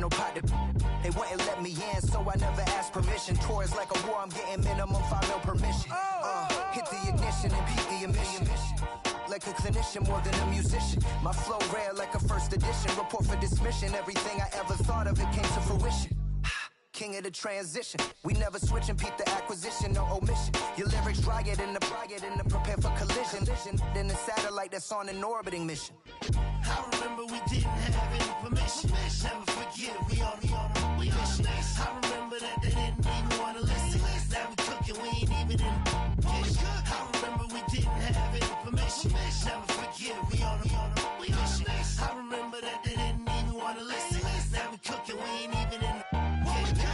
no pot to. They wouldn't let me in, so I never asked permission. Tours like a war, I'm getting minimum 5 mil permission. Hit the ignition and beat the emission. Like a clinician more than a musician. My flow rare like a first edition. Report for dismission. Everything I ever thought of, it came to fruition. King of the transition. We never switch and peep the acquisition, no omission. Your lyrics dry it in the prepare for collision. Then the satellite that's on an orbiting mission. I remember we didn't have any permission. Never forget, we on a mission. I remember that they didn't even want to listen. Now we cooking, we ain't even in the kitchen. I remember we didn't have any permission. Never forget, we on a mission. I remember that they didn't even want to listen. Now we cooking, we ain't even in the kitchen.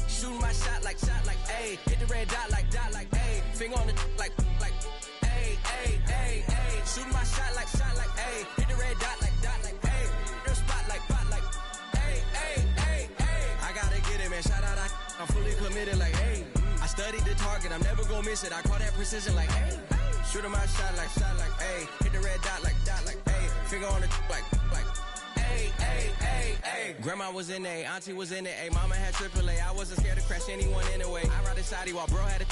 Shooting my shot like, ayy. Hit the red dot like, ayy. Finger on the like, ayy, ayy, ayy, ayy. Shooting my shot like, ayy. Hit the red dot like, ayy. Their spot like, ayy, ayy, ayy, ayy. I gotta get it, man. Shout out, I'm fully committed like, ayy. I studied the target, I'm never gonna miss it. I call that precision like, ayy. Shooting my shot like, ayy. Hit the red dot like, ayy. Finger on the like, ayy, ayy, ayy, ayy. Grandma was in A, auntie was in it, ayy. Mama had AAA, I wasn't scared to crash anyone anyway. I ride a shotty while bro had a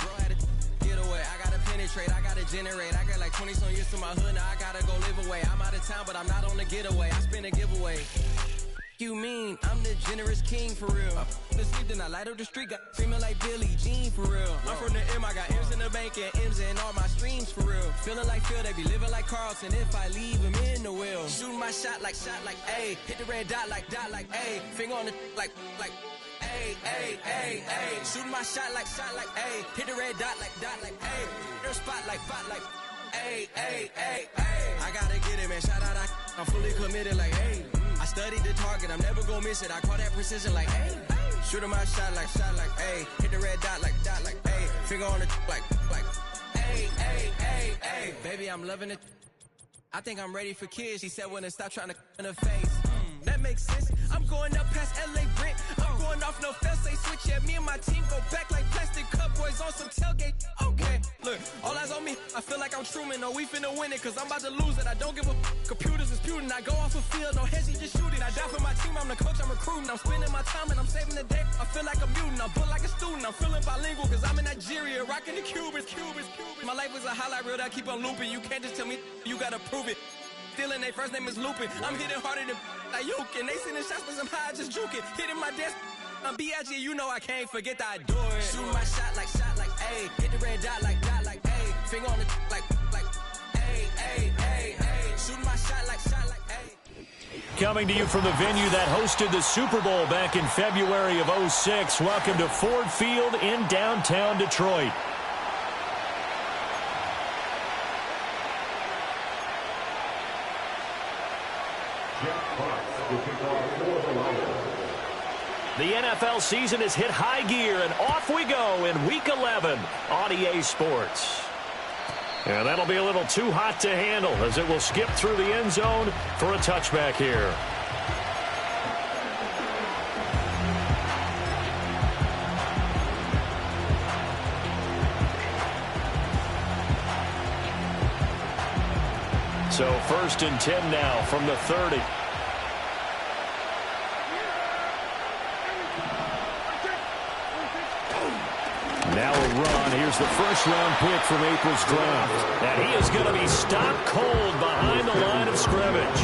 get away. I gotta penetrate, I gotta generate. I got like 20 some years to my hood, now I gotta go live away. I'm out of town, but I'm not on the getaway. I spin a giveaway. You mean I'm the generous king for real? The sleep, then I light up the street, got screaming like Billie Jean for real. I'm from the M, I got M's in the bank and M's in all my streams for real. Feeling like Phil, they be living like Carlton if I leave him in the wheel. Shooting my shot like, ayy. Hit the red dot like, ayy. Finger on the like, ayy, ayy, ayy, ayy. Shooting my shot like, ayy. Hit the red dot like, ayy. Their spot like, ayy, ayy, ayy, ayy. I gotta get it, man. Shout out, I'm fully committed like, ayy. I studied the target, I'm never gonna miss it. I call that precision like, ayy. Shooting my shot like, ayy. Hit the red dot like, ayy. Finger on the like, ayy, ayy, ayy, ayy. Baby, I'm loving it. I think I'm ready for kids. She said when to stop trying to in her face. That makes sense. I'm going up past LA Brent. I'm going off no fence, they switch. Yeah, me and my team go back like plastic Cowboys on some tailgate. Okay, look, all eyes on me. I feel like I'm Truman. No, we finna win it, cause I'm about to lose it. I don't give a computers disputing. I go off a field, no heads, just shooting. I die for my team, I'm the coach, I'm recruiting. I'm spending my time and I'm saving the day. I feel like a mutant, I'm built like a student. I'm feeling bilingual, cause I'm in Nigeria, rocking the Cubans. My life is a highlight reel that I keep on looping. You can't just tell me, you gotta prove it. Stealing, they first name is Lupin. I'm hitting harder than Ayuk, and they sending shots for some high, just juking. Hitting my desk, I'm B.I.G., you know I can't forget that I do it. Shoot my shot like, ayy. Hit the red dot like, ayy. Finger on the like, ayy, ayy, ayy, ayy. Shoot my shot like, ayy. Coming to you from the venue that hosted the Super Bowl back in February of '06. Welcome to Ford Field in downtown Detroit. The NFL season has hit high gear, and off we go in Week 11 on EA Sports. And that'll be a little too hot to handle as it will skip through the end zone for a touchback here. So 1st and 10 now from the 30. Now a run. Here's the first-round pick from April's draft. And he is going to be stopped cold behind the line of scrimmage.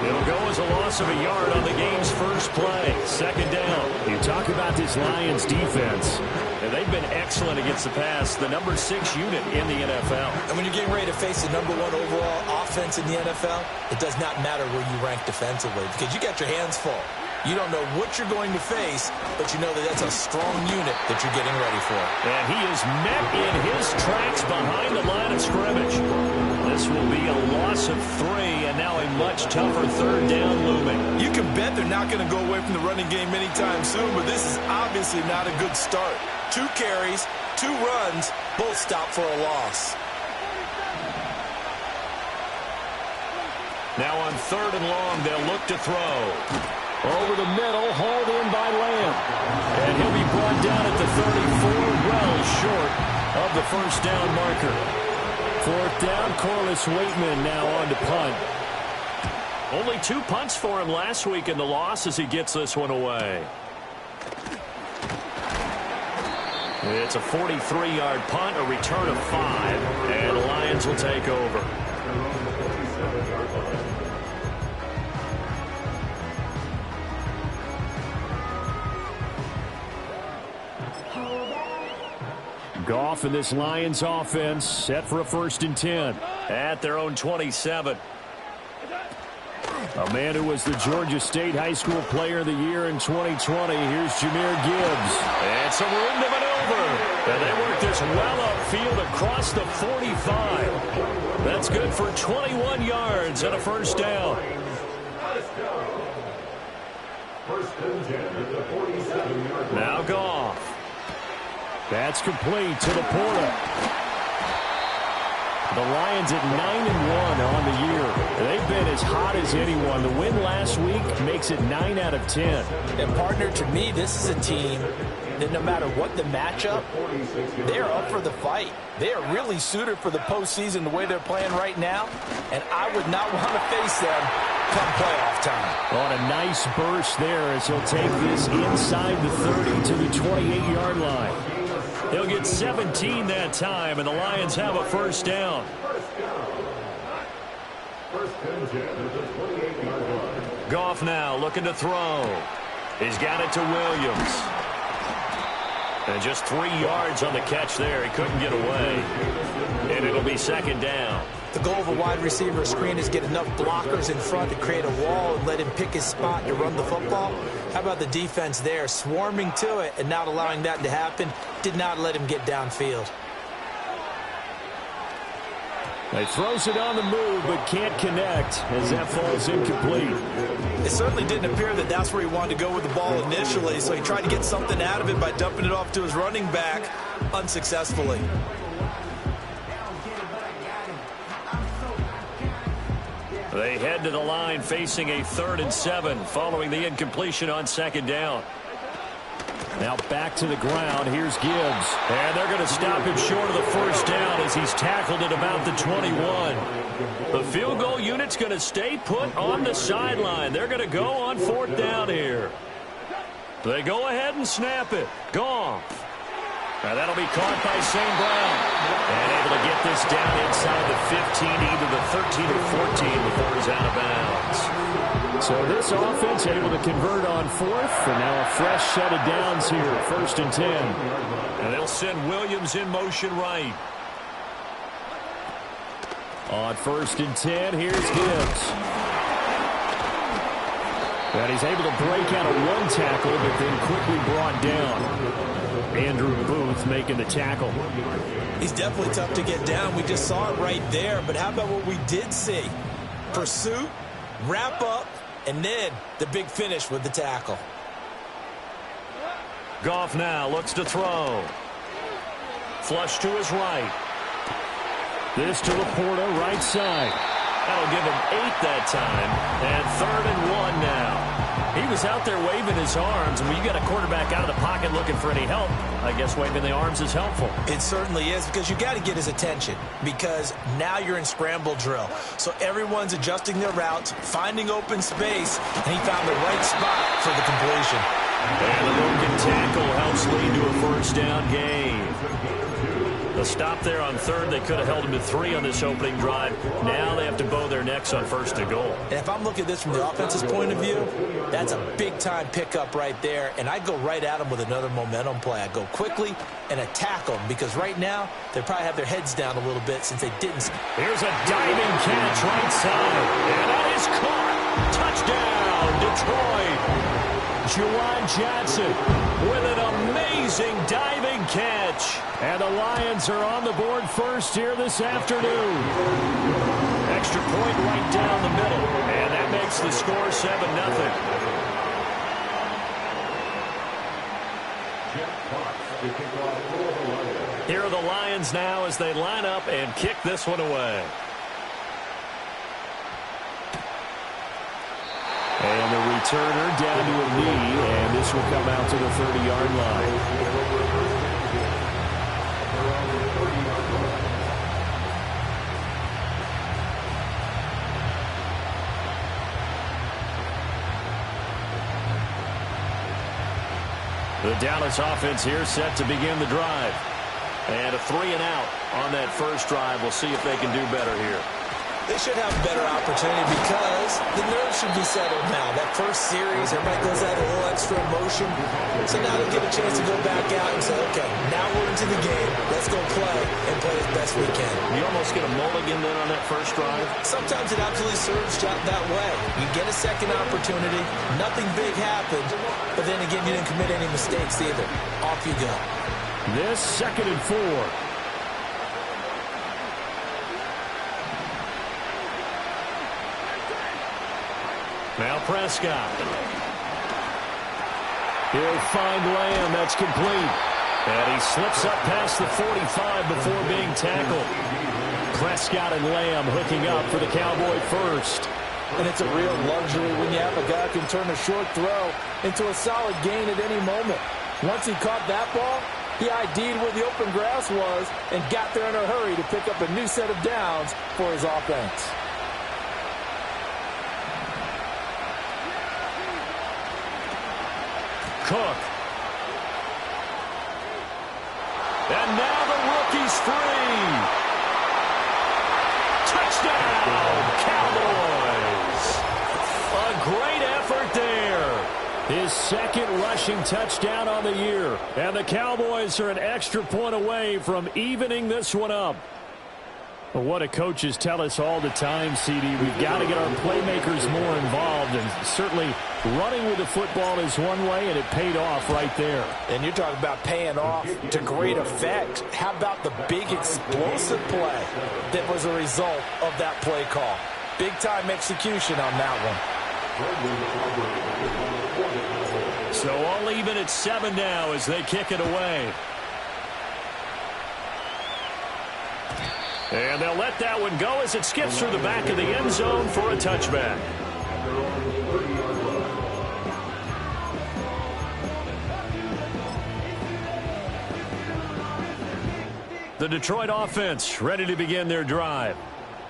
It'll go as a loss of a yard on the game's first play. 2nd down. You talk about this Lions defense. And they've been excellent against the pass, the number 6 unit in the NFL. And when you're getting ready to face the number 1 overall offense in the NFL, it does not matter where you rank defensively because you got your hands full. You don't know what you're going to face, but you know that that's a strong unit that you're getting ready for. And he is met in his tracks behind the line of scrimmage. This will be a loss of 3, and now a much tougher 3rd down looming. You can bet they're not going to go away from the running game anytime soon, but this is obviously not a good start. 2 carries, 2 runs, both stopped for a loss. Now on 3rd and long, they'll look to throw. Over the middle, hauled in by Lamb. And he'll be brought down at the 34, well short of the 1st down marker. 4th down, Corliss Waitman now on to punt. Only 2 punts for him last week in the loss as he gets this one away. It's a 43-yard punt, a return of 5, and the Lions will take over. Goff and this Lions offense set for a 1st and 10 at their own 27. A man who was the Georgia State High School Player of the Year in 2020. Here's Jahmyr Gibbs. And some room to maneuver. And they work this well upfield across the 45. That's good for 21 yards and a 1st down. Now Goff. That's complete to Laporta. The Lions at 9-1 on the year. They've been as hot as anyone. The win last week makes it 9 out of 10. And partner, to me, this is a team that no matter what the matchup, they're up for the fight. They are really suited for the postseason the way they're playing right now. And I would not want to face them come playoff time. On a nice burst there as he'll take this inside the 30 to the 28-yard line. He'll get 17 that time, and the Lions have a 1st down. Goff now looking to throw. He's got it to Williams. And just 3 yards on the catch there. He couldn't get away. And it'll be 2nd down. The goal of a wide receiver screen is get enough blockers in front to create a wall and let him pick his spot to run the football. How about the defense there, swarming to it and not allowing that to happen? Did not let him get downfield. He throws it on the move but can't connect as that falls incomplete. It certainly didn't appear that that's where he wanted to go with the ball initially, so he tried to get something out of it by dumping it off to his running back unsuccessfully. They head to the line facing a 3rd and 7 following the incompletion on 2nd down. Now back to the ground. Here's Gibbs. And they're going to stop him short of the 1st down as he's tackled at about the 21. The field goal unit's going to stay put on the sideline. They're going to go on 4th down here. They go ahead and snap it. Goff. Now that'll be caught by St. Brown. And able to get this down inside the 15, either the 13 or 14 before he's out of bounds. So this offense able to convert on fourth, and now a fresh set of downs here, 1st and 10. And they'll send Williams in motion right. On 1st and 10, here's Gibbs. And he's able to break out of one tackle, but then quickly brought down. Andrew Booth making the tackle. He's definitely tough to get down. We just saw it right there. But how about what we did see? Pursuit, wrap up, and then the big finish with the tackle. Goff now looks to throw. Flush to his right. This to Laporta, right side. That'll give him 8 that time. And 3rd and 1 now. He was out there waving his arms, and when you got a quarterback out of the pocket looking for any help, I guess waving the arms is helpful. It certainly is, because you got to get his attention, because now you're in scramble drill. So everyone's adjusting their routes, finding open space, and he found the right spot for the completion. And the broken tackle helps lead to a 1st down gain. The stop there on 3rd, they could have held him to 3 on this opening drive. Now they have to bow their necks on 1st and goal. And if I'm looking at this from the offense's point of view, that's a big-time pickup right there. And I'd go right at him with another momentum play. I'd go quickly and attack them, because right now they probably have their heads down a little bit since they didn't. Here's a diving catch right side. And that is caught. Touchdown, Detroit. Juwan Johnson with an amazing diving catch. And the Lions are on the board first here this afternoon. Extra point right down the middle. And that makes the score 7-0. Here are the Lions now as they line up and kick this one away. And the returner down to a knee, and this will come out to the 30-yard line. The Dallas offense here set to begin the drive. And a 3 and out on that first drive. We'll see if they can do better here. They should have a better opportunity, because the nerves should be settled now. That first series, everybody goes out a little extra emotion. So now they'll get a chance to go back out and say, okay, now we're into the game. Let's go play and play as best we can. You almost get a mulligan then on that first drive? Sometimes it absolutely serves that way. You get a second opportunity. Nothing big happened. But then again, you didn't commit any mistakes either. Off you go. This 2nd and 4. Now Prescott. He'll find Lamb. That's complete. And he slips up past the 45 before being tackled. Prescott and Lamb hooking up for the Cowboy first. And it's a real luxury when you have a guy who can turn a short throw into a solid gain at any moment. Once he caught that ball, he ID'd where the open grass was and got there in a hurry to pick up a new set of downs for his offense. Cook. And now the rookie's free. Touchdown, Cowboys. A great effort there. His 2nd rushing touchdown on the year. And the Cowboys are an extra point away from evening this one up. But what do coaches tell us all the time, CD? We've got to get our playmakers more involved, and certainly running with the football is one way, and it paid off right there. And you're talking about paying off to great effect. How about the big explosive play that was a result of that play call? Big-time execution on that one. So all even at 7 now as they kick it away. And they'll let that one go as it skips through the back of the end zone for a touchback. The Detroit offense ready to begin their drive.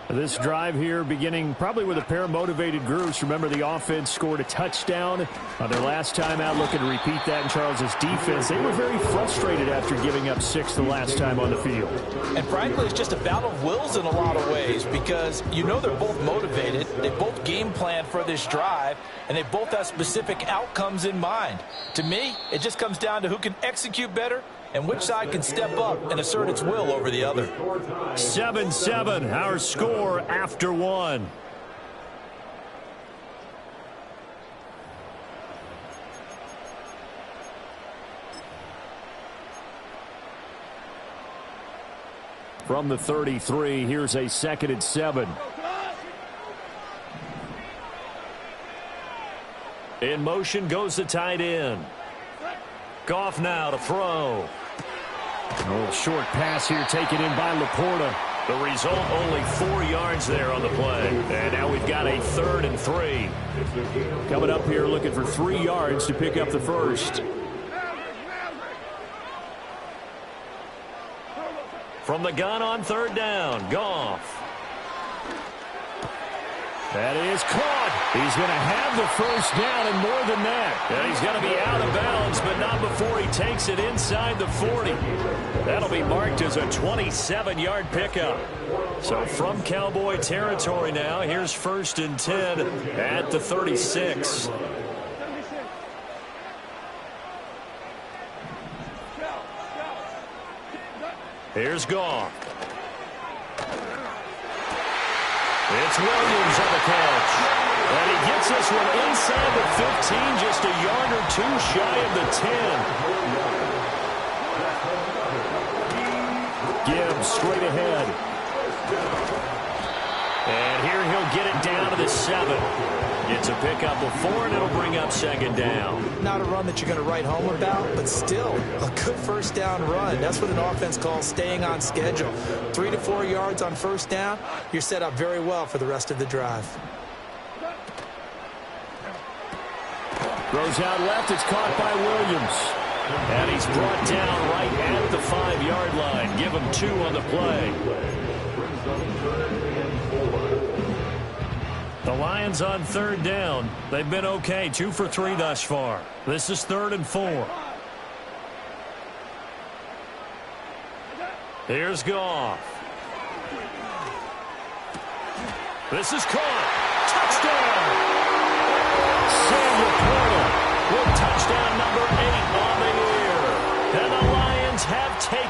This drive here beginning probably with a pair of motivated groups. Remember, the offense scored a touchdown on their last time out, looking to repeat that in Charles' defense. They were very frustrated after giving up 6 the last time on the field. And frankly, it's just a battle of wills in a lot of ways because you know they're both motivated. They both game plan for this drive, and they both have specific outcomes in mind. To me, it just comes down to who can execute better and which side can step up and assert its will over the other. 7-7, our score after 1. From the 33, here's a 2nd and 7. In motion goes the tight end. Goff now to throw. A little short pass here taken in by Laporta. The result, only 4 yards there on the play. And now we've got a 3rd and 3. Coming up here looking for 3 yards to pick up the first. From the gun on 3rd down, Goff. That is caught. He's going to have the first down and more than that. And he's going to be out of bounds, but not before he takes it inside the 40. That'll be marked as a 27-yard pickup. So from Cowboy territory now, here's 1st and 10 at the 36. Here's Goff. It's Williams on the catch. And he gets this one inside the 15, just a yard or 2 shy of the 10. Gibbs straight ahead. And here he'll get it down to the 7. It's a pickup of 4, and it'll bring up 2nd down. Not a run that you're going to write home about, but still a good first down run. That's what an offense calls staying on schedule. 3 to 4 yards on first down, you're set up very well for the rest of the drive. Throws out left. It's caught by Williams. And he's brought down right at the 5-yard line. Give him 2 on the play. The Lions on 3rd down. They've been okay. 2 for 3 thus far. This is 3rd and 4. Here's Goff. This is caught. Touchdown! Samuel Porter with touchdown number 8 on the year. And the Lions have taken.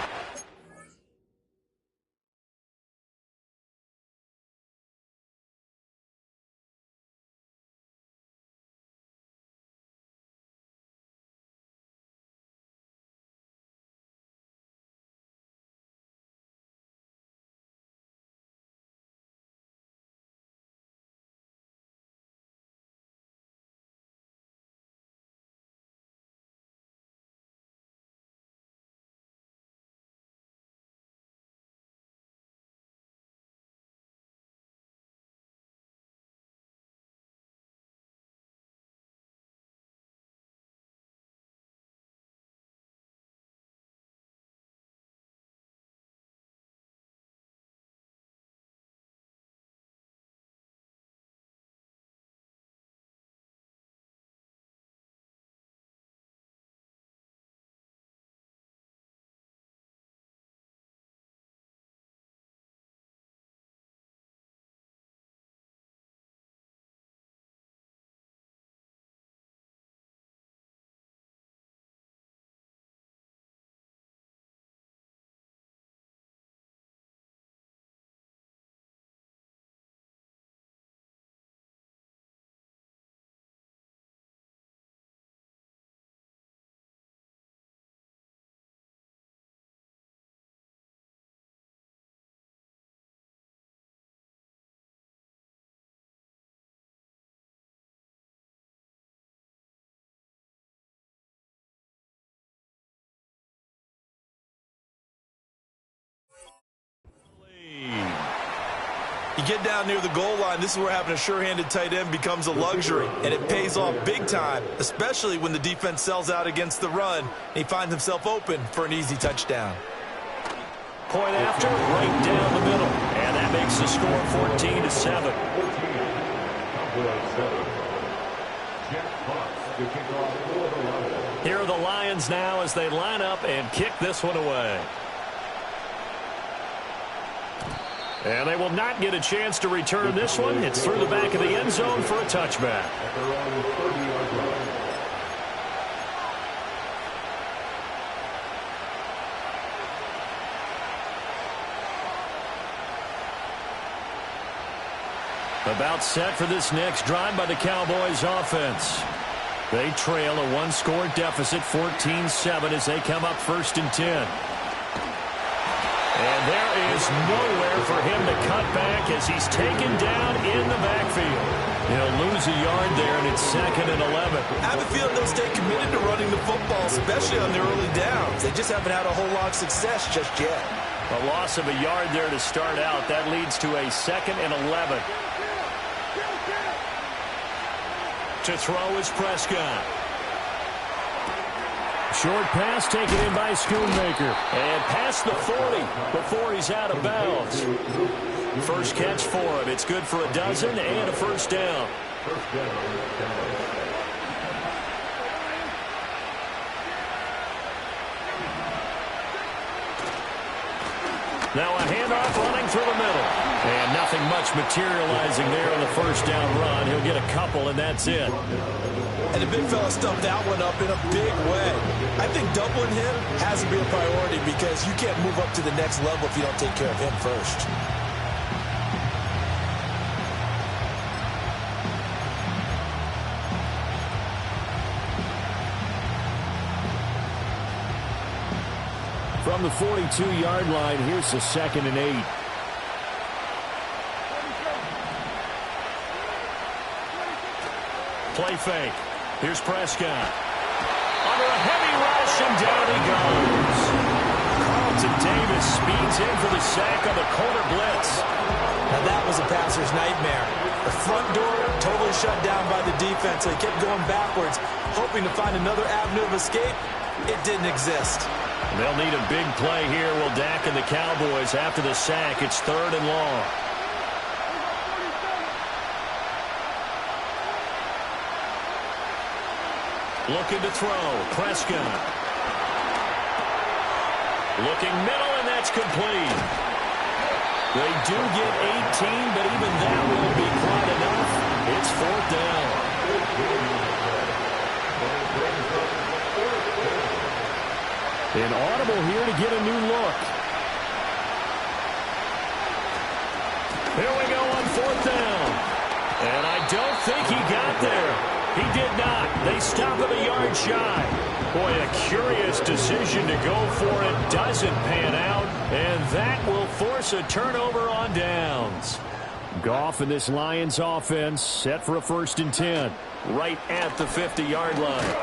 You get down near the goal line, this is where having a sure-handed tight end becomes a luxury, and it pays off big time, especially when the defense sells out against the run, and he finds himself open for an easy touchdown. Point after, right down the middle. And that makes the score 14-7. Here are the Lions now as they line up and kick this one away. And they will not get a chance to return this one. It's through the back of the end zone for a touchback. About set for this next drive by the Cowboys offense. They trail a one-score deficit, 14-7, as they come up 1st and 10. And there is nowhere for him to cut back as he's taken down in the backfield. He'll lose a yard there, and it's 2nd and 11. I have a feeling they'll stay committed to running the football, especially on their early downs. They just haven't had a whole lot of success just yet. A loss of a yard there to start out. That leads to a 2nd and 11. To throw is Prescott. Short pass taken in by Schoonmaker. And past the 40 before he's out of bounds. First catch for him. It's good for a dozen and a first down. Now a handoff running through the middle. And nothing much materializing there on the first down run. He'll get a couple, and that's it. And the big fella stuffed that one up in a big way. I think doubling him has to be a priority because you can't move up to the next level if you don't take care of him first. From the 42-yard line, here's the 2nd and 8. Play fake. Here's Prescott. Under a heavy rush, and down he goes. Carlton Davis speeds in for the sack on the corner blitz. Now that was a passer's nightmare. The front door totally shut down by the defense. They kept going backwards, hoping to find another avenue of escape. It didn't exist. They'll need a big play here. Will Dak and the Cowboys after the sack. It's 3rd and long. Looking to throw. Prescott. Looking middle, and that's complete. They do get 18, but even that won't be quite enough. It's 4th down. An audible here to get a new look. Here we go on 4th down. And I don't think he got there. He did not. They stop him a yard shy. Boy, a curious decision to go for it. Doesn't pan out. And that will force a turnover on downs. Goff and this Lions offense set for a 1st and 10. Right at the 50-yard line.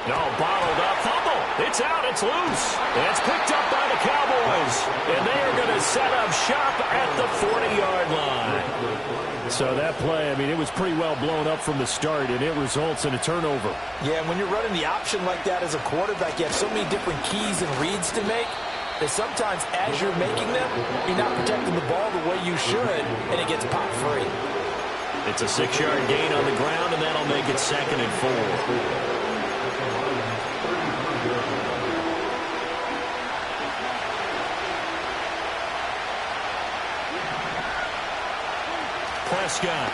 No, bottled up. Fumble. It's out. It's loose. And it's picked up by the Cowboys. And they are going to set up shop at the 40-yard line. So that play, I mean, it was pretty well blown up from the start, and it results in a turnover. Yeah, and when you're running the option like that as a quarterback, you have so many different keys and reads to make that sometimes as you're making them, you're not protecting the ball the way you should, and it gets popped free. It's a 6-yard gain on the ground, and that'll make it 2nd and 4. Prescott.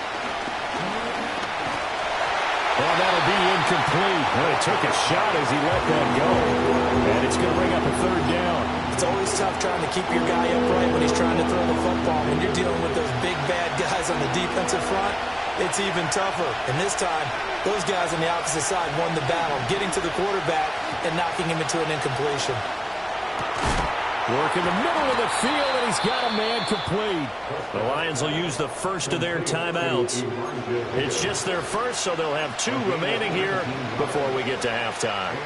Well, that'll be incomplete. Well, he took a shot as he let that go. And it's going to bring up a 3rd down. It's always tough trying to keep your guy upright when he's trying to throw the football. When you're dealing with those big, bad guys on the defensive front, it's even tougher. And this time, those guys on the opposite side won the battle, getting to the quarterback and knocking him into an incompletion. Work in the middle of the field, and he's got a man complete. The Lions will use the first of their timeouts. It's just their first, so they'll have 2 remaining here before we get to halftime.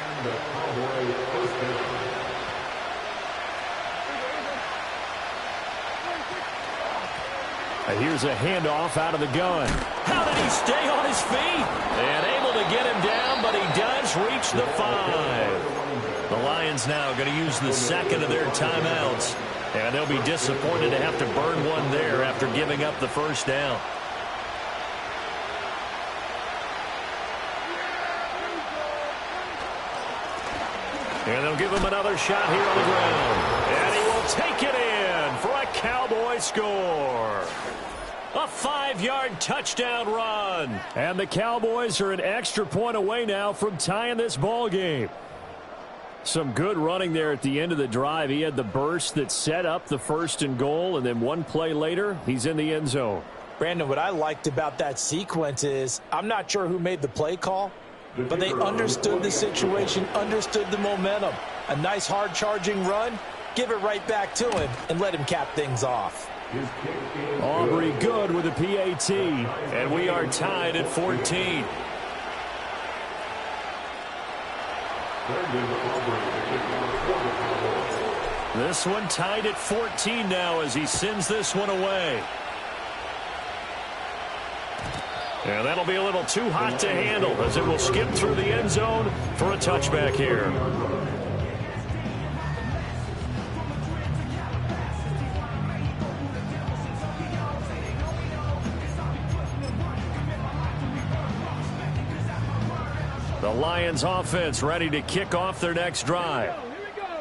And here's a handoff out of the gun. How did he stay on his feet? And able to get him down, but he does reach the 5. The Lions now going to use the 2nd of their timeouts And they'll be disappointed to have to burn one there after giving up the first down. And they'll give him another shot here on the ground. And he will take it in for a Cowboy score. A 5-yard touchdown run. And the Cowboys are an extra point away now from tying this ball game. Some good running there at the end of the drive. He had the burst that set up the 1st and goal, and then one play later, he's in the end zone. Brandon, what I liked about that sequence is I'm not sure who made the play call, but they understood the situation, understood the momentum. A nice hard-charging run, give it right back to him, and let him cap things off. Aubrey good with a PAT, and we are tied at 14. This one tied at 14 now as he sends this one away. And that'll be a little too hot to handle as it will skip through the end zone for a touchback here. The Lions offense ready to kick off their next drive.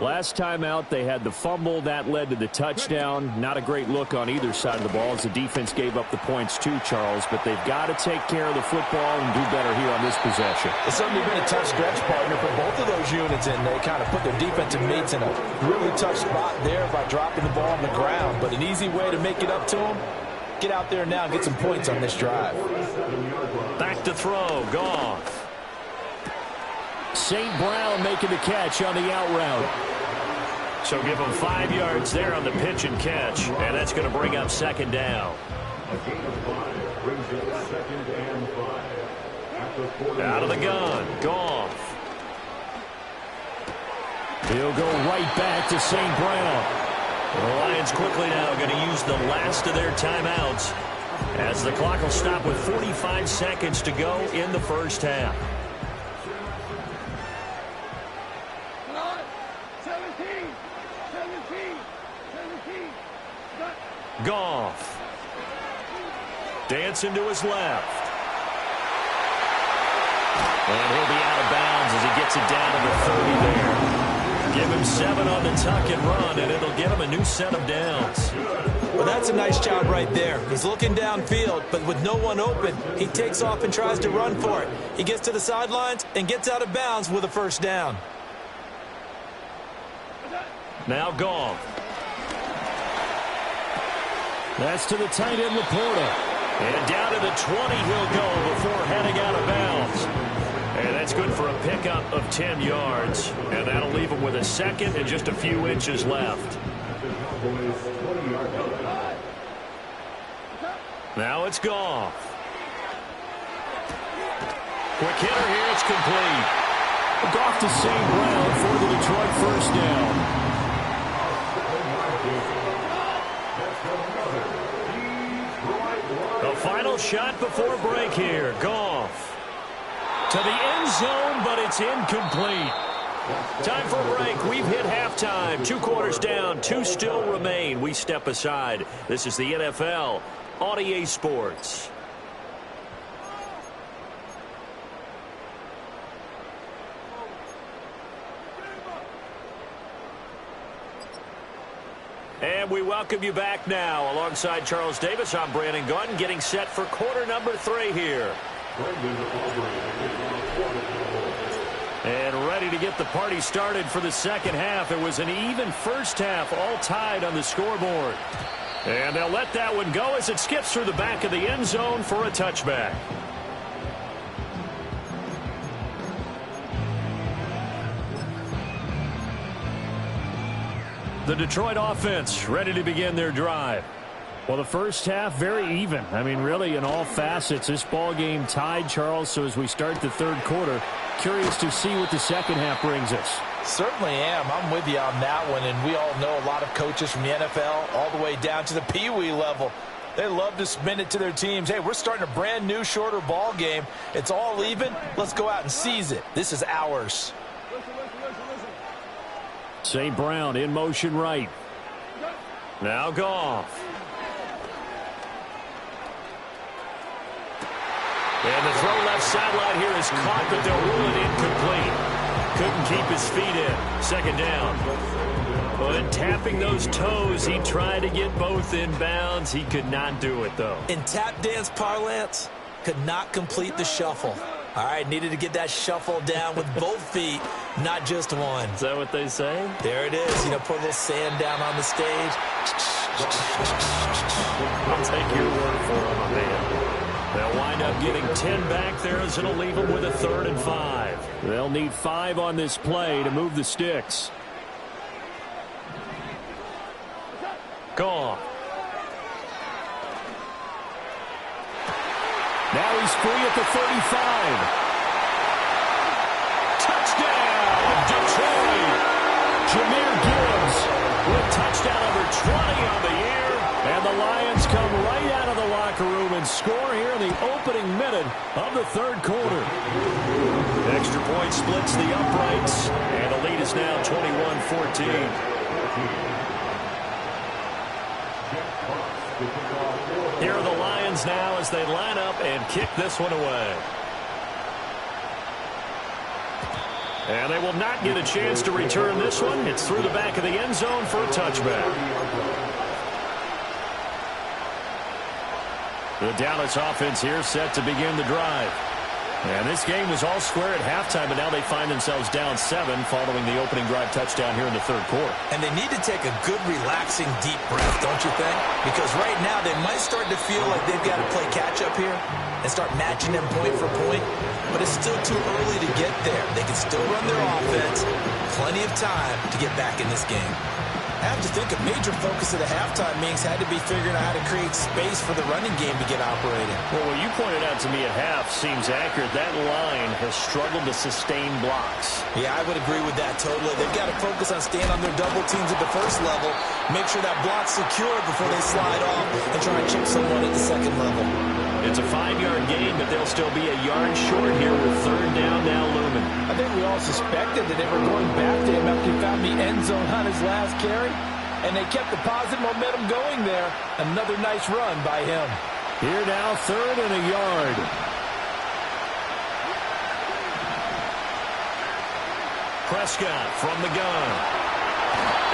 Last time out, they had the fumble. That led to the touchdown. Not a great look on either side of the ball as the defense gave up the points too, Charles. But they've got to take care of the football and do better here on this possession. It's certainly been a tough stretch, partner, for both of those units, and they kind of put their defensive mates in a really tough spot there by dropping the ball on the ground. But an easy way to make it up to them, get out there now and get some points on this drive. Back to throw, Goff. St. Brown making the catch on the out route. So give him 5 yards there on the pitch and catch, and that's going to bring up 2nd down. Out of the gun, Goff. He'll go right back to St. Brown. The Lions quickly now going to use the last of their timeouts as the clock will stop with 45 seconds to go in the first half. Goff. Dancing to his left. And he'll be out of bounds as he gets it down to the 30 there. Give him 7 on the tuck and run, and it'll give him a new set of downs. Well, that's a nice job right there. He's looking downfield, but with no one open, he takes off and tries to run for it. He gets to the sidelines and gets out of bounds with a 1st down. Now Goff. That's to the tight end, Laporta. And down to the 20 he'll go before heading out of bounds. And that's good for a pickup of 10 yards. And that'll leave him with a 2nd and just a few inches left. Now it's Goff. Quick hitter here, it's complete. Goff to St. Brown for the Detroit 1st down. The final shot before break here. Goff to the end zone, but it's incomplete. Time for a break. We've hit halftime. 2 quarters down. 2 still remain. We step aside. This is the NFL on EA Sports. And we welcome you back now. Alongside Charles Davis, I'm Brandon Gunn, getting set for quarter number 3 here. And ready to get the party started for the second half. It was an even first half, all tied on the scoreboard. And they'll let that one go as it skips through the back of the end zone for a touchback. The Detroit offense ready to begin their drive. Well, the first half, very even. I mean, really, in all facets, this ball game tied, Charles. So as we start the 3rd quarter, curious to see what the second half brings us. Certainly am. I'm with you on that one. And we all know a lot of coaches from the NFL all the way down to the Pee Wee level. They love to spin it to their teams. Hey, we're starting a brand new, shorter ball game. It's all even. Let's go out and seize it. This is ours. St. Brown in motion right. Now Goff. And the throw left sideline here is caught, but they'll rule it incomplete. Couldn't keep his feet in. Second down. But tapping those toes, he tried to get both in bounds. He could not do it, though. In tap dance parlance, could not complete the shuffle. All right, needed to get that shuffle down with both feet, not just one. Is that what they say? There it is. You know, put a little sand down on the stage. I'll take your word for it, my man. They'll wind up getting 10 back there as it'll leave them with a 3rd and 5. They'll need 5 on this play to move the sticks. Gone. Now he's free at the 35. Touchdown, Detroit. Jahmyr Gibbs with touchdown number 20 on the year. And the Lions come right out of the locker room and score here in the opening minute of the 3rd quarter. Extra point splits the uprights, and the lead is now 21-14. Here are the Lions now as they line up and kick this one away. And they will not get a chance to return this one. It's through the back of the end zone for a touchback. The Dallas offense here set to begin the drive. And this game was all square at halftime, but now they find themselves down 7 following the opening drive touchdown here in the 3rd quarter. And they need to take a good, relaxing, deep breath, don't you think? Because right now they might start to feel like they've got to play catch-up here and start matching them point for point. But it's still too early to get there. They can still run their offense. Plenty of time to get back in this game. I have to think a major focus of the halftime meetings had to be figuring out how to create space for the running game to get operating. Well, what you pointed out to me at half seems accurate. That line has struggled to sustain blocks. Yeah, I would agree with that totally. They've got to focus on staying on their double teams at the first level, make sure that block's secure before they slide off and try and chip someone at the second level. It's a 5-yard gain, but they'll still be a yard short here with 3rd down now looming. I think we all suspected that they were going back to him after he found the end zone on his last carry, and they kept the positive momentum going there. Another nice run by him. Here now, 3rd and a yard. Prescott from the gun.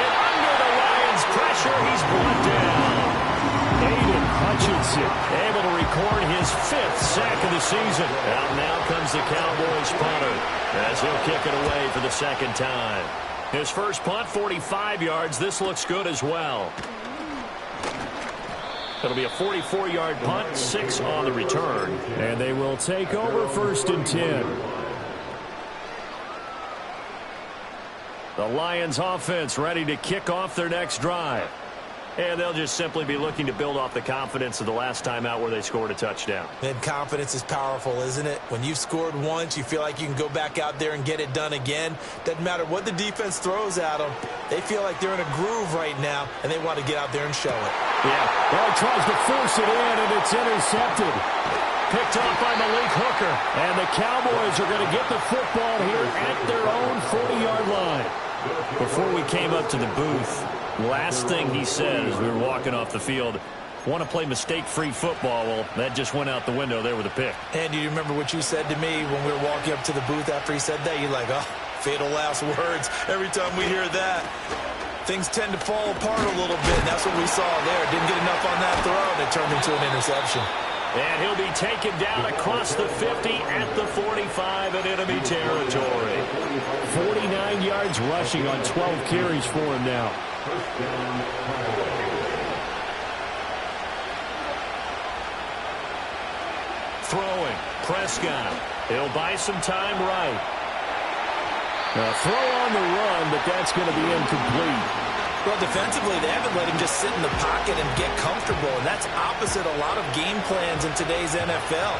And under the Lions' pressure, he's brought down. Aiden Hutchinson able to record his 5th sack of the season. Out now comes the Cowboys punter as he'll kick it away for the 2nd time. His first punt, 45 yards. This looks good as well. It'll be a 44-yard punt, 6 on the return. And they will take over 1st and 10. The Lions offense ready to kick off their next drive. And they'll just simply be looking to build off the confidence of the last time out where they scored a touchdown. And confidence is powerful, isn't it? When you've scored once, you feel like you can go back out there and get it done again. Doesn't matter what the defense throws at them. They feel like they're in a groove right now, and they want to get out there and show it. Yeah, well, he tries to force it in, and it's intercepted. Picked off by Malik Hooker. And the Cowboys are going to get the football here at their own 40-yard line. Before we came up to the booth, last thing he said as we were walking off the field, want to play mistake-free football. Well, that just went out the window there with a pick. And do you remember what you said to me when we were walking up to the booth after he said that? You're like, oh, fatal last words. Every time we hear that, things tend to fall apart a little bit. And that's what we saw there. Didn't get enough on that throw, and it turned into an interception. And he'll be taken down across the 50 at the 45 in enemy territory. 49 yards rushing on 12 carries for him now. Throwing, Prescott. He'll buy some time right. A throw on the run, but that's going to be incomplete. Well, defensively, they haven't let him just sit in the pocket and get comfortable, and that's opposite a lot of game plans in today's NFL.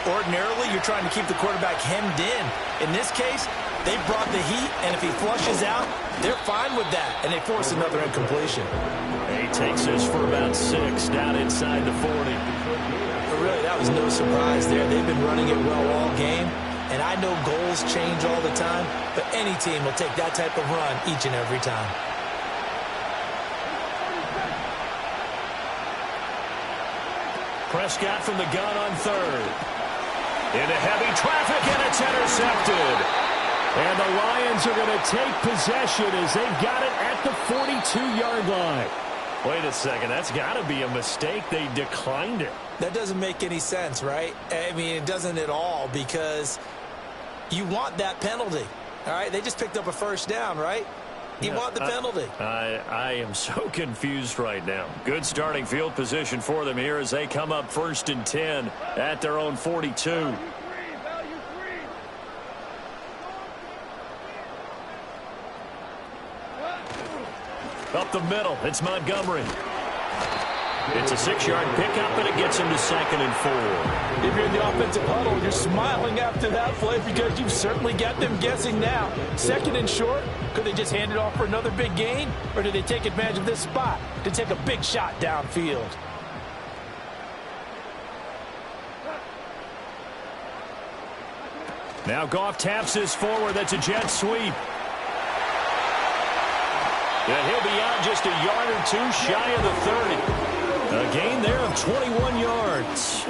Ordinarily, you're trying to keep the quarterback hemmed in. In this case, they brought the heat, and if he flushes out, they're fine with that, and they force another incompletion. He takes this for about 6 down inside the 40. But really, that was no surprise there. They've been running it well all game, and I know goals change all the time, but any team will take that type of run each and every time. Prescott from the gun on third. Into heavy traffic, and it's intercepted. And the Lions are going to take possession as they've got it at the 42-yard line. Wait a second, that's got to be a mistake. They declined it. That doesn't make any sense, right? I mean, it doesn't at all, because you want that penalty. All right, they just picked up a first down, right? You want the penalty. I am so confused right now. Good starting field position for them here as they come up 1st and 10 at their own 42. Up the middle, it's Montgomery. It's a 6-yard pickup, and it gets him to 2nd and 4. If you're in the offensive huddle, you're smiling after that play because you've certainly got them guessing now. 2nd and short, could they just hand it off for another big gain? Or do they take advantage of this spot to take a big shot downfield? Now Goff taps this forward. That's a jet sweep. And he'll be out just a yard or two shy of the 30. A gain there of 21 yards.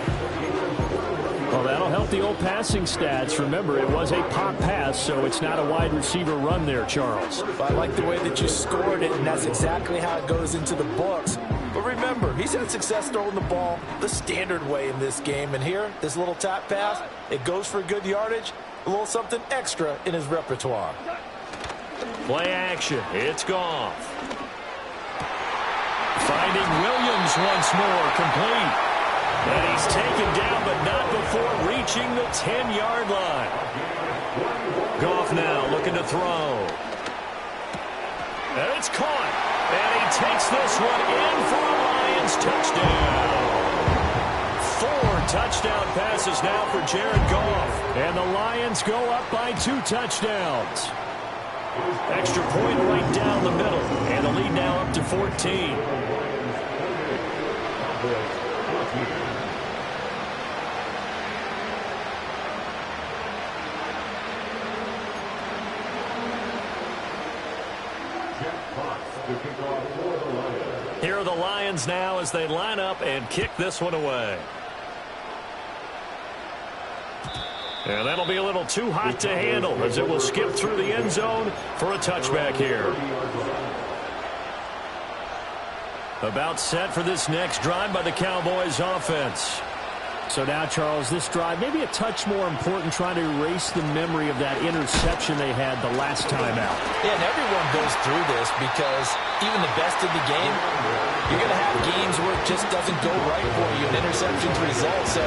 Well, that'll help the old passing stats. Remember, it was a pop pass, so it's not a wide receiver run there, Charles. I like the way that you scored it, and that's exactly how it goes into the books. But remember, he's had success throwing the ball the standard way in this game. And here, this little tap pass, it goes for good yardage, a little something extra in his repertoire. Play action. It's Goff. Finding Williams once more, complete. And he's taken down, but not before reaching the 10-yard line. Goff now looking to throw. And it's caught. And he takes this one in for a Lions touchdown. 4 touchdown passes now for Jared Goff. And the Lions go up by 2 touchdowns. Extra point right down the middle. And the lead now up to 14. Here are the Lions now as they line up and kick this one away. And that'll be a little too hot to handle as it will skip through the end zone for a touchback here. About set for this next drive by the Cowboys offense. So now, Charles, this drive maybe a touch more important, trying to erase the memory of that interception they had the last time out. Yeah, and everyone goes through this because even the best in the game, you're going to have games where it just doesn't go right for you, and interceptions result. So,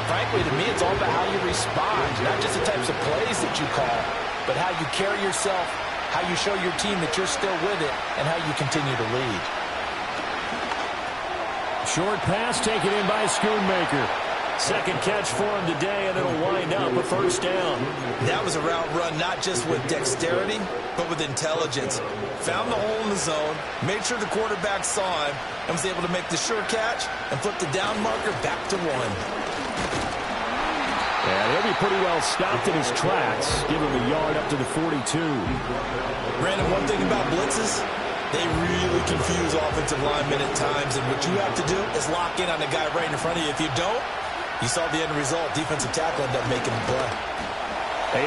frankly, to me, it's all about how you respond, not just the types of plays that you call, but how you carry yourself, how you show your team that you're still with it, and how you continue to lead. Short pass taken in by Schoonmaker. Second catch for him today, and it'll wind up a first down. That was a route run not just with dexterity, but with intelligence. Found the hole in the zone, made sure the quarterback saw him, and was able to make the sure catch and flip the down marker back to 1. And he'll be pretty well stopped in his tracks. Give him a yard up to the 42. Brandon, one thing about blitzes, they really confuse offensive linemen at times, and what you have to do is lock in on the guy right in front of you. If you don't, you saw the end result. Defensive tackle ended up making the play.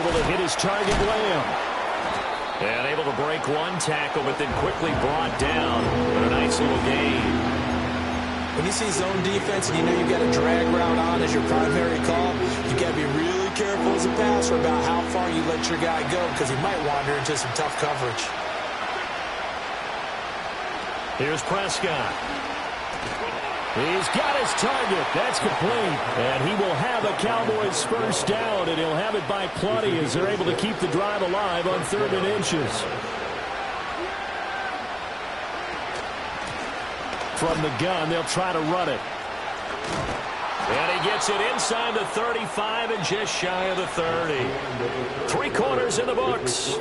Able to hit his target, Lamb. And able to break one tackle, but then quickly brought down. But a nice little gain. When you see zone defense and you know you've got a drag route on as your primary call, you've got to be really careful as a passer about how far you let your guy go, because he might wander into some tough coverage. Here's Prescott. He's got his target. That's complete. And he will have a Cowboys first down, and he'll have it by plenty as they're able to keep the drive alive on 3rd and inches. From the gun, they'll try to run it. And he gets it inside the 35 and just shy of the 30. 3 quarters in the books.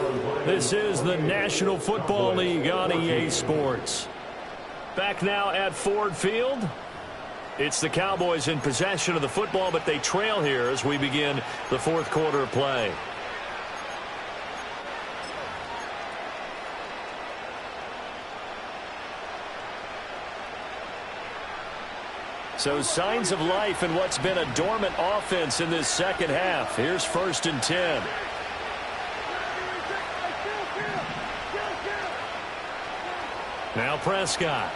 This is the National Football League on EA Sports. Back now at Ford Field. It's the Cowboys in possession of the football, but they trail here as we begin the 4th quarter of play. So signs of life in what's been a dormant offense in this second half. Here's 1st and 10. Now Prescott.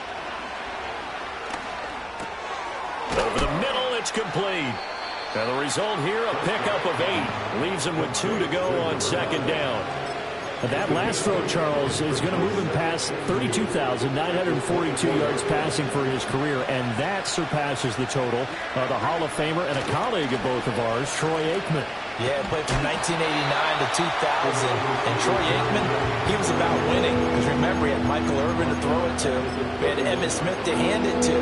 Over the middle, it's complete. And the result here, a pickup of 8. Leaves him with 2 to go on 2nd down. That last throw, Charles, is going to move him past 32,942 yards passing for his career, and that surpasses the total of the Hall of Famer and a colleague of both of ours, Troy Aikman. Yeah, played from 1989 to 2000, and Troy Aikman, he was about winning. Because remember, he had Michael Irvin to throw it to. We had Emmitt Smith to hand it to.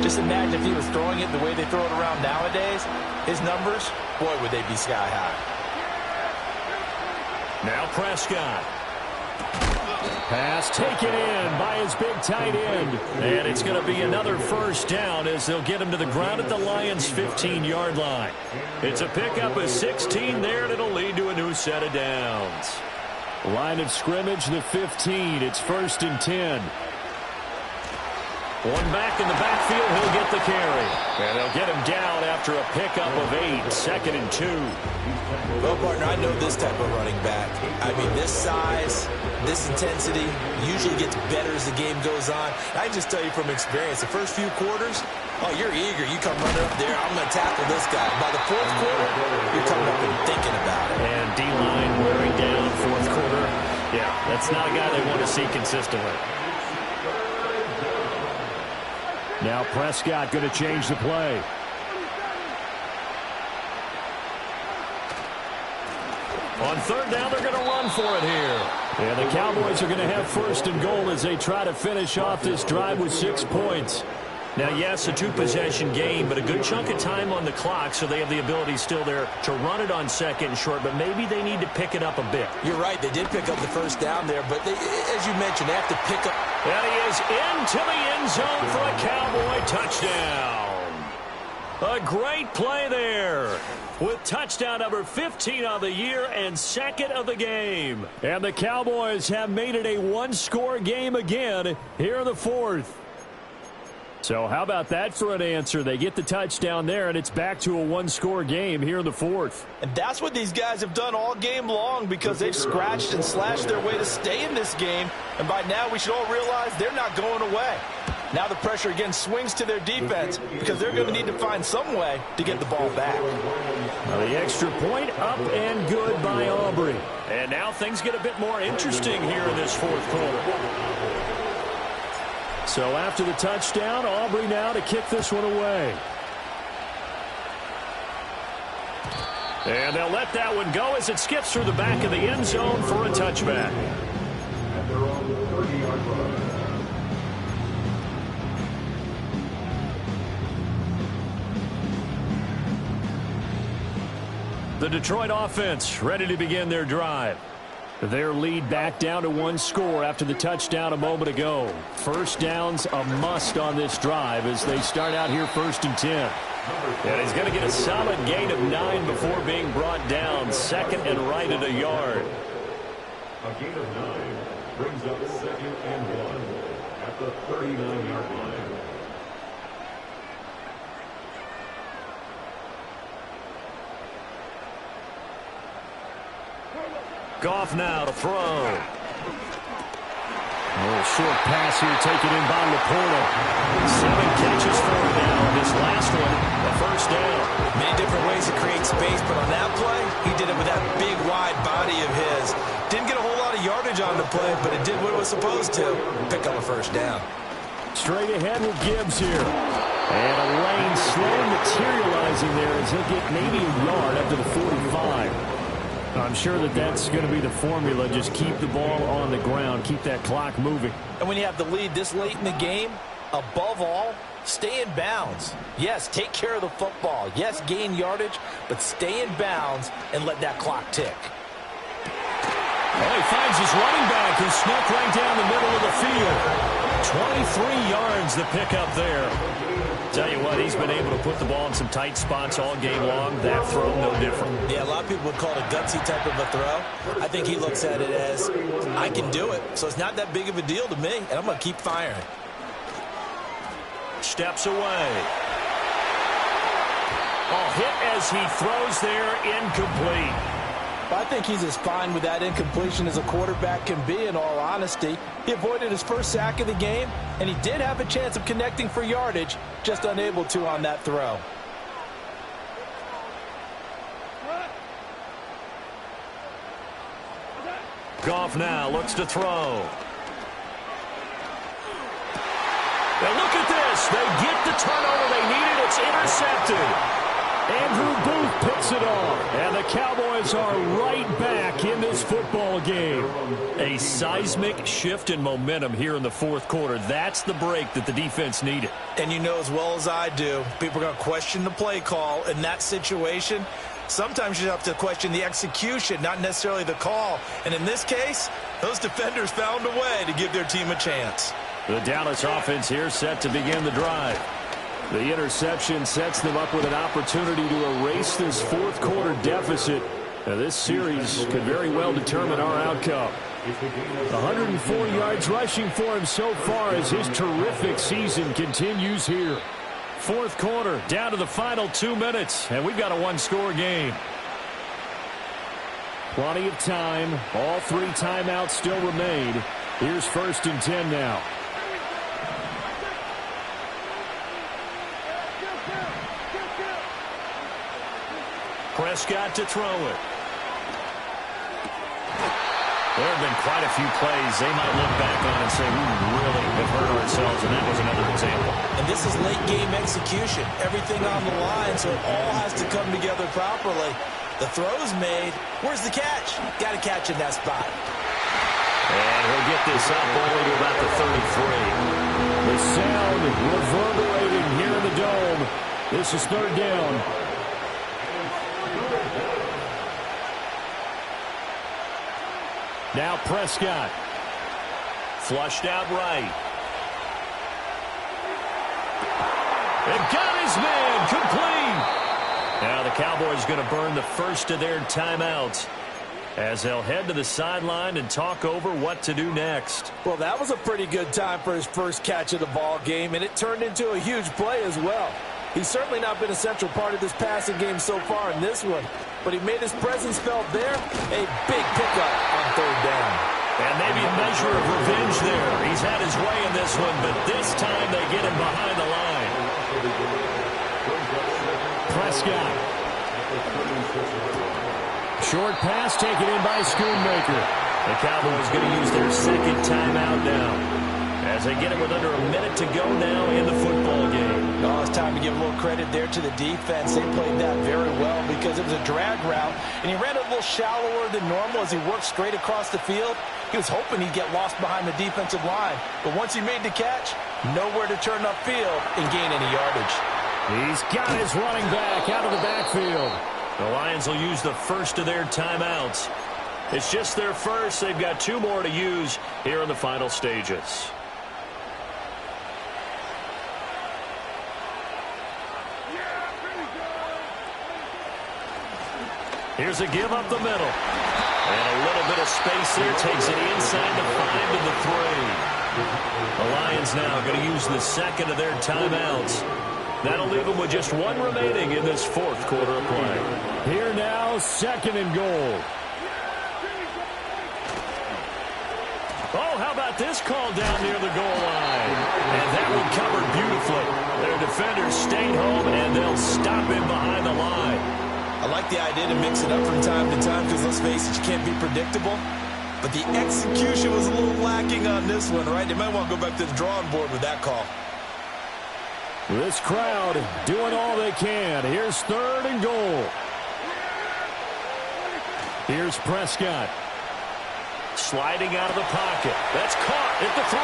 Just imagine if he was throwing it the way they throw it around nowadays. His numbers, boy, would they be sky high. Now Prescott. Pass taken in by his big tight end. And it's going to be another 1st down as they'll get him to the ground at the Lions' 15-yard line. It's a pickup of 16 there, and it'll lead to a new set of downs. Line of scrimmage, the 15. It's 1st and 10. One back in the backfield, he'll get the carry. And they'll get him down after a pickup of 8, 2nd and 2. Well, partner, I know this type of running back. I mean, this size, this intensity usually gets better as the game goes on. I just tell you from experience, the first few quarters, oh, you're eager. You come running up there, I'm going to tackle this guy. By the 4th quarter, you're coming up and thinking about it. And D-line wearing down 4th quarter. Yeah, that's not a guy they want to see consistently. Now Prescott going to change the play. On 3rd down, they're going to run for it here. And the Cowboys are going to have 1st and goal as they try to finish off this drive with 6 points. Now, yes, a 2-possession game, but a good chunk of time on the clock, so they have the ability still there to run it on 2nd and short, but maybe they need to pick it up a bit. You're right. They did pick up the 1st down there, but they, as you mentioned, they have to pick up. And he is into the end zone for a Cowboy touchdown. A great play there with touchdown number 15 on the year and 2nd of the game. And the Cowboys have made it a 1-score game again here in the 4th. So how about that for an answer? They get the touchdown there, and it's back to a 1-score game here in the 4th. And that's what these guys have done all game long because they've scratched and slashed their way to stay in this game. And by now we should all realize they're not going away. Now the pressure again swings to their defense because they're going to need to find some way to get the ball back. Now the extra point up and good by Aubrey. And now things get a bit more interesting here in this 4th quarter. So after the touchdown, Aubrey now to kick this one away. And they'll let that one go as it skips through the back of the end zone for a touchback. And they're on the 30-yard line. The Detroit offense ready to begin their drive. Their lead back down to 1 score after the touchdown a moment ago. 1st down's a must on this drive as they start out here 1st and 10. And he's going to get a solid gain of 9 before being brought down. 2nd and right at a yard. A gain of 9 brings up 2nd and 1 at the 39-yard line. Goff now to throw. A little short pass here taken in by Laporta. 7 catches for him now. This last one, the 1st down. Many different ways to create space, but on that play, he did it with that big, wide body of his. Didn't get a whole lot of yardage on the play, but it did what it was supposed to. Pick up a 1st down. Straight ahead with Gibbs here. And a lane slow materializing there as he'll get maybe a yard up to the 45. I'm sure that that's going to be the formula. Just keep the ball on the ground. Keep that clock moving. And when you have the lead this late in the game, above all, stay in bounds. Yes, take care of the football. Yes, gain yardage, but stay in bounds and let that clock tick. Well, he finds his running back who snuck right down the middle of the field. 23 yards the pickup there. Tell you what, he's been able to put the ball in some tight spots all game long. That throw, no different. Yeah, a lot of people would call it a gutsy type of a throw. I think he looks at it as, I can do it, so it's not that big of a deal to me, and I'm going to keep firing. Steps away. Oh, hit as he throws there, incomplete. I think he's as fine with that incompletion as a quarterback can be, in all honesty. He avoided his first sack of the game, and he did have a chance of connecting for yardage, just unable to on that throw. Goff now looks to throw. Now look at this. They get the turnover they needed. It's intercepted. Andrew Booth picks it off. And the Cowboys are right back in this football game. A seismic shift in momentum here in the fourth quarter. That's the break that the defense needed. And you know as well as I do, people are going to question the play call in that situation. Sometimes you have to question the execution, not necessarily the call. And in this case, those defenders found a way to give their team a chance. The Dallas offense here set to begin the drive. The interception sets them up with an opportunity to erase this fourth quarter deficit. Now, this series could very well determine our outcome. 104 yards rushing for him so far as his terrific season continues here. Fourth quarter, down to the final 2 minutes, and we've got a one-score game. Plenty of time. All three timeouts still remain. Here's 1st and 10 now. Prescott to throw it. There have been quite a few plays they might look back on and say, we really have hurt ourselves, and that was another example. And this is late-game execution. Everything on the line, so it all has to come together properly. The throw's made. Where's the catch? Got to catch in that spot. And he'll get this up only to about the 33. The sound reverberating here in the dome. This is 3rd down. Now Prescott. Flushed out right. And got his man complete. Now the Cowboys going to burn the first of their timeouts as they'll head to the sideline and talk over what to do next. Well, that was a pretty good time for his first catch of the ball game, and it turned into a huge play as well. He's certainly not been a central part of this passing game so far in this one, but he made his presence felt there. A big pickup on 3rd down. And maybe a measure of revenge there. He's had his way in this one, but this time they get him behind the line. Prescott. Short pass taken in by Schoonmaker. The Cowboys going to use their 2nd timeout now as they get it with under a minute to go now in the football game. Oh, it's time to give a little credit there to the defense. They played that very well because it was a drag route, and he ran a little shallower than normal as he worked straight across the field. He was hoping he'd get lost behind the defensive line, but once he made the catch, nowhere to turn upfield and gain any yardage. He's got his running back out of the backfield. The Lions will use the first of their timeouts. It's just their first. They've got 2 more to use here in the final stages. Here's a give up the middle. And a little bit of space there. Takes it inside the 5 to the 3. The Lions now going to use the 2nd of their timeouts. That'll leave them with just 1 remaining in this 4th quarter of play. Here now, 2nd and goal. Oh, how about this call down near the goal line? And that one covered beautifully. Their defenders stayed home, and they'll stop him behind the line. I like the idea to mix it up from time to time because, let's face it, you can't be predictable. But the execution was a little lacking on this one, right? They might want to go back to the drawing board with that call. This crowd doing all they can. Here's 3rd and goal. Here's Prescott. Sliding out of the pocket. That's caught at the 3.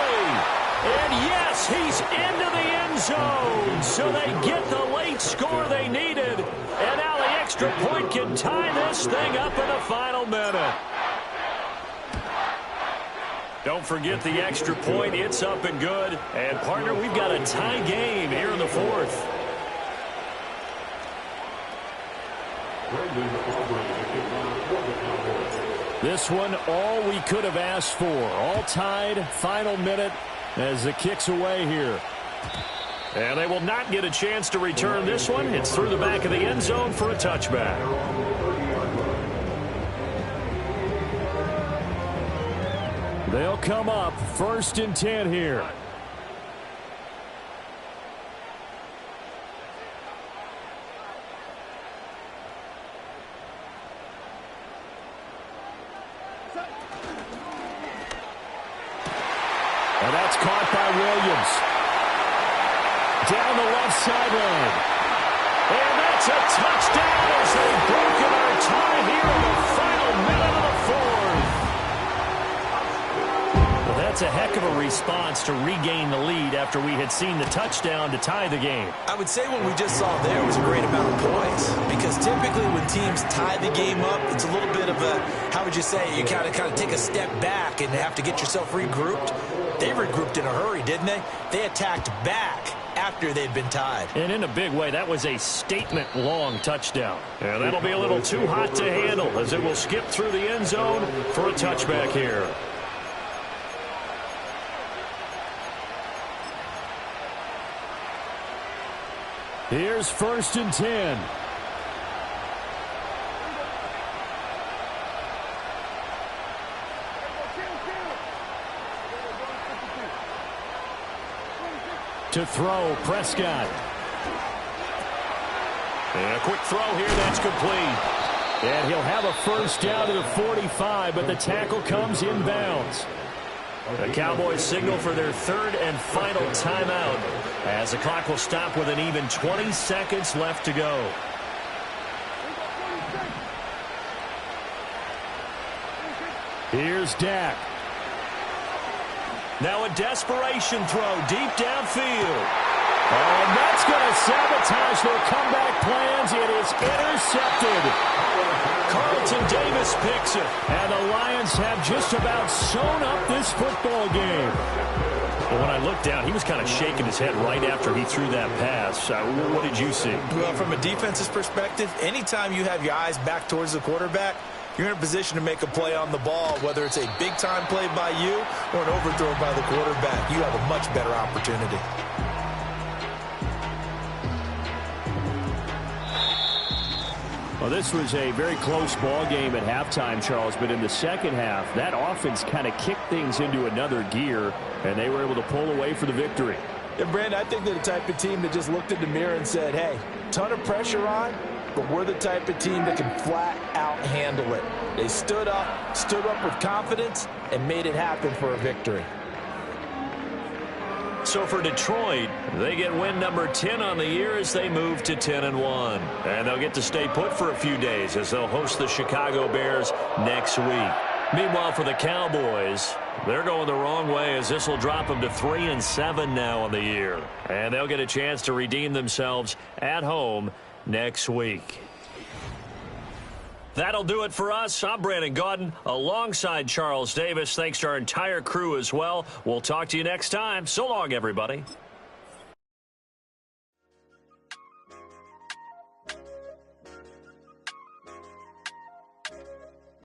And yes, he's into the end zone. So they get the late score they needed. And now the extra point can tie this thing up in the final minute. Don't forget the extra point. It's up and good. And, partner, we've got a tie game here in the 4th. This one, all we could have asked for. All tied, final minute as the kick's away here. And they will not get a chance to return this one. It's through the back of the end zone for a touchback. They'll come up 1st and 10 here. And that's caught by Williams. Down the left sideline. And that's a touchdown as they've broken our tie here in the final minute of the 4th. Well, that's a heck of a response to regain the lead after we had seen the touchdown to tie the game. I would say what we just saw there was a great amount of poise, because typically when teams tie the game up, it's a little bit of a, how would you say, you kind of take a step back and have to get yourself regrouped. They regrouped in a hurry, didn't they? They attacked back after they'd been tied. And in a big way, that was a statement-long touchdown. And that'll be a little too hot to handle as it will skip through the end zone for a touchback here. Here's 1st and 10. To throw, Prescott. And a quick throw here, that's complete. And he'll have a 1st down to the 45, but the tackle comes inbounds. The Cowboys signal for their 3rd and final timeout as the clock will stop with an even 20 seconds left to go. Here's Dak. Now a desperation throw deep downfield. And that's going to sabotage their comeback plans. It is intercepted. Carlton Davis picks it. And the Lions have just about sewn up this football game. But when I looked down, he was kind of shaking his head right after he threw that pass. What did you see? Well, from a defense's perspective, anytime you have your eyes back towards the quarterback, you're in a position to make a play on the ball, whether it's a big-time play by you or an overthrow by the quarterback. You have a much better opportunity. Well, this was a very close ball game at halftime, Charles, but in the second half, that offense kind of kicked things into another gear, and they were able to pull away for the victory. Yeah, Brandon, I think they're the type of team that just looked in the mirror and said, hey, ton of pressure on, but we're the type of team that can flat out handle it. They stood up with confidence, and made it happen for a victory. So for Detroit, they get win number 10 on the year as they move to 10-1. And they'll get to stay put for a few days as they'll host the Chicago Bears next week. Meanwhile, for the Cowboys, they're going the wrong way as this will drop them to 3-7 now on the year. And they'll get a chance to redeem themselves at home next week. That'll do it for us. I'm Brandon Gaudin alongside Charles Davis. Thanks to our entire crew as well. We'll talk to you next time. So long, everybody.